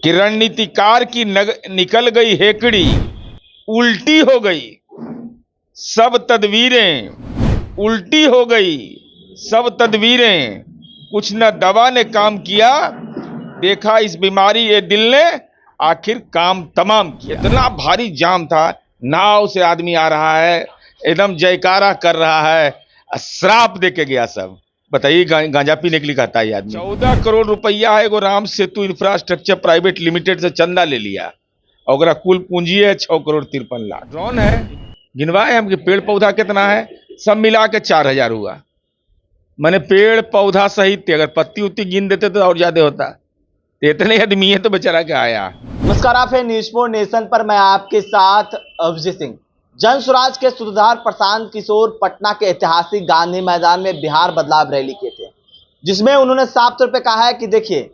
कि रणनीतिकार की निकल गई हेकड़ी, उल्टी हो गई सब तदवीरें, उल्टी हो गई सब तदवीरें, कुछ न दवा ने काम किया, देखा इस बीमारी ये दिल ने आखिर काम तमाम किया। इतना भारी जाम था, नाव से आदमी आ रहा है, एकदम जयकारा कर रहा है, श्राप दे के गया सब। बताइए गांजा पीने के लिए कहता है आदमी। 14 करोड़ रुपया है वो Ram Setu infrastructure private limited से चंदा ले लिया, और कुल पूंजी है 6 करोड़ 53 लाख। ड्रोन है, गिनवाए हम कि पेड़ पौधा कितना है, सब मिला के 4000 हुआ। मैंने पेड़ पौधा सहित अगर पत्ती उत्ती गिन देते तो और ज्यादा होता। इतने आदमी है तो बेचारा क्या आया। नमस्कार, आप है न्यूज 4 नेशन पर, मैं आपके साथ अभिजीत सिंह। जन स्वराज के सूत्रधार प्रशांत किशोर पटना के ऐतिहासिक गांधी मैदान में बिहार बदलाव रैली किए थे, जिसमें उन्होंने साफ तौर पे कहा है कि देखिए,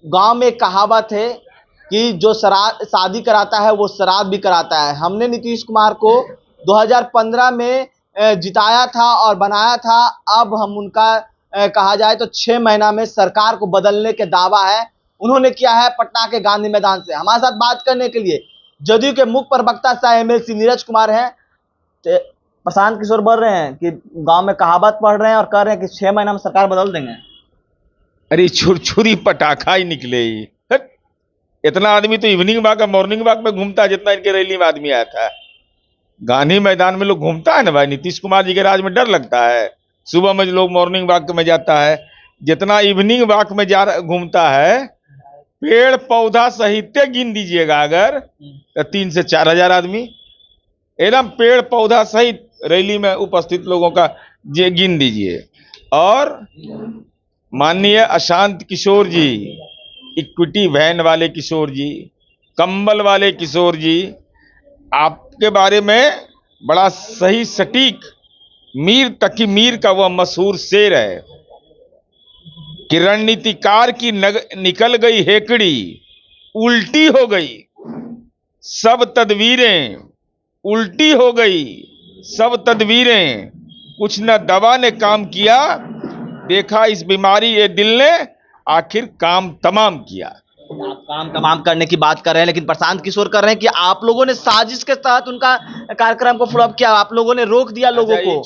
गांव में एक कहावत है कि जो शादी कराता है वो शराब भी कराता है। हमने नीतीश कुमार को 2015 में जिताया था और बनाया था। अब हम उनका कहा जाए तो 6 महीना में सरकार को बदलने के दावा है उन्होंने किया है पटना के गांधी मैदान से। हमारे साथ बात करने के लिए जदयू के मुख्य प्रवक्ता सह एमएलसी नीरज कुमार हैं। प्रशांत किशोर बोल रहे हैं कि गांव में कहावत पढ़ रहे हैं और कह रहे हैं कि 6 महीना में सरकार बदल देंगे। अरे छुरछुरी पटाखा ही निकले। इतना आदमी तो इवनिंग वॉक मॉर्निंग वॉक में घूमता है जितना इनके रैली में आदमी आया था। गांधी मैदान में लोग घूमता है ना भाई, नीतीश कुमार जी के राज में डर लगता है। सुबह में लोग मॉर्निंग वॉक में जाता है, जितना इवनिंग वॉक में घूमता है, पेड़ पौधा सहित गिन दीजिएगा अगर तो 3 से 4000 आदमी एकदम पेड़ पौधा सहित रैली में उपस्थित लोगों का गिन दीजिए। और माननीय अशांत किशोर जी, इक्विटी वैन वाले किशोर जी, कंबल वाले किशोर जी, आपके बारे में बड़ा सही सटीक मीर तकी मीर का वह मशहूर शेर है कि रणनीतिकार की निकल गई हेकड़ी, उल्टी हो गई सब तदवीरें, उल्टी हो गई सब तदवीरें, कुछ न दवा ने काम किया, देखा इस बीमारी ये दिल ने आखिर काम तमाम किया। आप काम तमाम करने की बात कर रहे हैं, लेकिन प्रशांत किशोर कर रहे हैं कि आप लोगों ने साजिश के तहत उनका कार्यक्रम को फ्लॉप किया, आप लोगों ने रोक दिया लोगों को।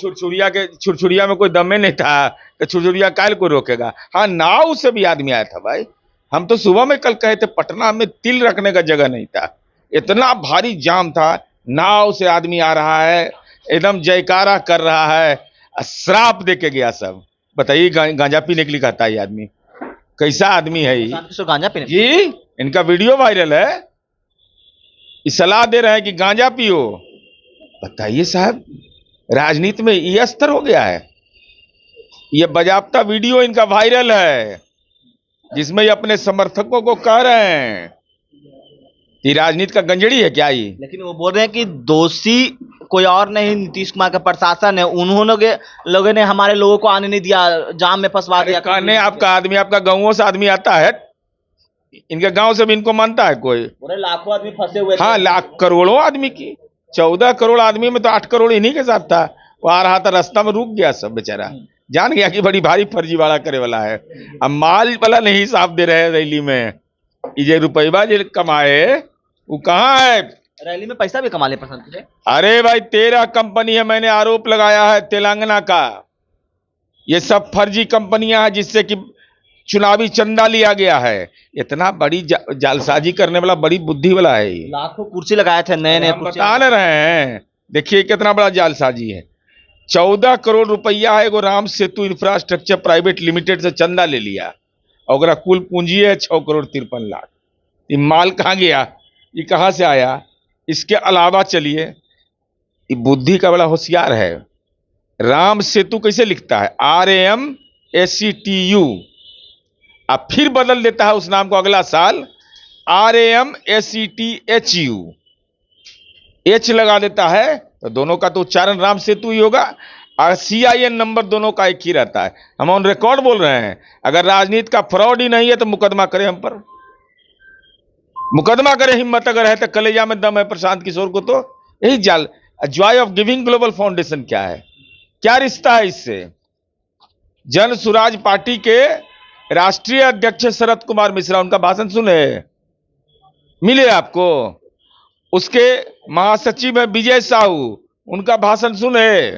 छुरछुरिया में कोई दमे नहीं था कि छुरछुरिया काल को रोकेगा। हाँ, नाव से भी आदमी आया था भाई। हम तो सुबह में कल कहे थे पटना में तिल रखने का जगह नहीं था, इतना भारी जाम था। नाव से आदमी आ रहा है, एकदम जयकारा कर रहा है, श्राप दे के गया सब। बताइए गांजा पीने के लिए कहता है आदमी, कैसा आदमी है ये? गांजा पीने जी, इनका वीडियो वायरल है, इस सलाह दे रहे हैं कि गांजा पियो। बताइए साहब, राजनीति में ये स्तर हो गया है। ये बाजाप्ता वीडियो इनका वायरल है जिसमें ये अपने समर्थकों को कह रहे हैं कि राजनीति का गंजड़ी है क्या ये। लेकिन वो बोल रहे हैं कि दोषी कोई और नहीं, नीतीश कुमार का प्रशासन है। उन्होंने लोगों ने हमारे लोगों को आने नहीं दिया, जाम में फंसवा दिया। कहने आपका आदमी, आपका गांवों से आदमी आता है, इनके गांव से भी इनको मानता है कोई? पूरे लाखों आदमी फंसे हुए। हाँ, लाख करोड़ों आदमी की 14 करोड़ आदमी में तो 8 करोड़ इन्हीं के साथ था। वो आ रहा था, रास्ता में रुक गया सब, बेचारा जान गया कि बड़ी भारी फर्जीवाड़ा करे वाला है। अब माल वाला नहीं साफ दे रहे रैली में, ये रुपया जो कमाए वो कहाँ है? रैली में पैसा भी कमा ले पसंद है। अरे भाई, 13 कंपनी है, मैंने आरोप लगाया है तेलंगाना का। ये सब फर्जी कंपनियां हैं जिससे कि चुनावी चंदा लिया गया है। इतना बड़ी जालसाजी करने वाला, बड़ी बुद्धि वाला है। लाखों कुर्सी लगाए थे, नए नए बता नहीं रहे हैं। देखिए कितना बड़ा जालसाजी है। 14 करोड़ रुपया है वो Ram Setu infrastructure private limited से चंदा ले लिया, और कुल पूंजी है 6 करोड़ 53 लाख। ये माल कहाँ गया, ये कहाँ से आया? इसके अलावा चलिए, ये बुद्धि का बड़ा होशियार है। राम सेतु कैसे लिखता है? RAMSETU, अब फिर बदल देता है उस नाम को अगला साल RAMSETHU, H लगा देता है, तो दोनों का तो उच्चारण राम सेतु ही होगा, और CIN नंबर दोनों का एक ही रहता है। हम ऑन रिकॉर्ड बोल रहे हैं, अगर राजनीति का फ्रॉड ही नहीं है तो मुकदमा करें हम पर, मुकदमा करें। हिम्मत अगर है तो, कलेजा में दम है प्रशांत किशोर को तो यही जाल। Joy of giving global foundation क्या है, क्या रिश्ता है इससे? जन स्वराज पार्टी के राष्ट्रीय अध्यक्ष शरद कुमार मिश्रा, उनका भाषण सुने, मिले आपको? उसके महासचिव है विजय साहू, उनका भाषण सुने।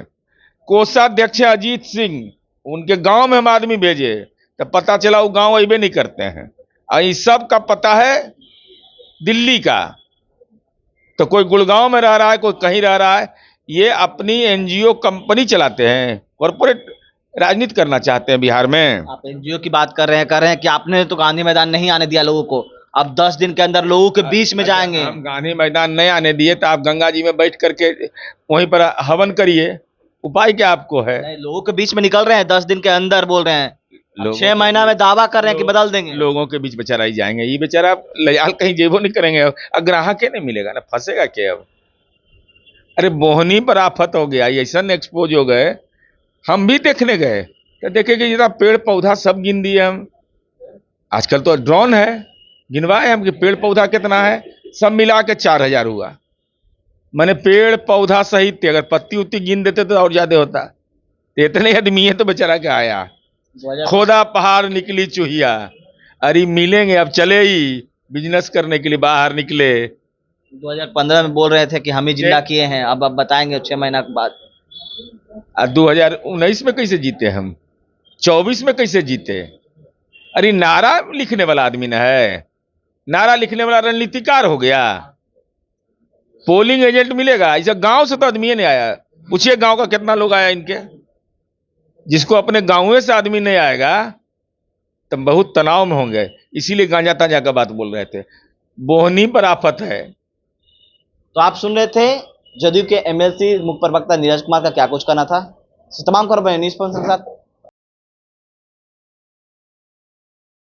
कोषाध्यक्ष है अजीत सिंह, उनके गांव में हम आदमी भेजे तो पता चला वो गांव अबे नहीं करते हैं। और इस सब का पता है दिल्ली का। तो कोई गुड़गांव में रह रहा है, कोई कहीं रह रहा है। ये अपनी एनजीओ कंपनी चलाते हैं, कॉर्पोरेट राजनीति करना चाहते हैं बिहार में। आप एनजीओ की बात कर रहे हैं कि आपने तो गांधी मैदान नहीं आने दिया लोगों को, अब 10 दिन के अंदर लोगों के बीच में जाएंगे। हम गांधी मैदान नहीं आने दिए तो आप गंगा जी में बैठ करके वहीं पर हवन करिए। उपाय क्या आपको है? नहीं, लोगों के बीच में निकल रहे हैं 10 दिन के अंदर, बोल रहे हैं। 6 महीना में दावा कर रहे हैं कि बदल देंगे। लोगों के बीच बेचारा ही जाएंगे, ये बेचारा लजाल कहीं जेबो नहीं करेंगे। अब ग्राहक ही नहीं मिलेगा ना, फंसेगा क्या अब? अरे बोहनी पर आफत हो गया, ऐसा एक्सपोज हो गए। हम भी देखने गए तो देखे कि जरा पेड़ पौधा सब गिन दिए हम। आजकल तो ड्रोन है, गिनवाए हम कि पेड़ पौधा कितना है। सब मिला के 4000 हुआ। मैंने पेड़ पौधा सहित अगर पत्ती उत्ती गिन देते तो और ज्यादा होता। तो इतने आदमी है तो बेचारा क्या आया। खोदा पहाड़ निकली चूहिया। अरे मिलेंगे, अब चले ही बिजनेस करने के लिए बाहर निकले। 2015 में बोल रहे थे कि हम ही जिंदा किए हैं, अब बताएंगे 6 महीना के बाद। 2019 में कैसे जीते हम? 24 में कैसे जीते? अरे नारा लिखने वाला आदमी ना है, नारा लिखने वाला रणनीतिकार हो गया। पोलिंग एजेंट मिलेगा? ऐसा गांव से तो आदमी नहीं आया। पूछिए गांव का कितना लोग आया इनके। जिसको अपने गांव से आदमी नहीं आएगा तो बहुत तनाव में होंगे। इसीलिए गांजा तांजा का बात बोल रहे थे। बोहनी पर आफत है। तो आप सुन रहे थे जदयू के एमएलसी मुख्य प्रवक्ता नीरज कुमार का क्या कुछ कहना था। तमाम खबरें न्यूज़ 5 के साथ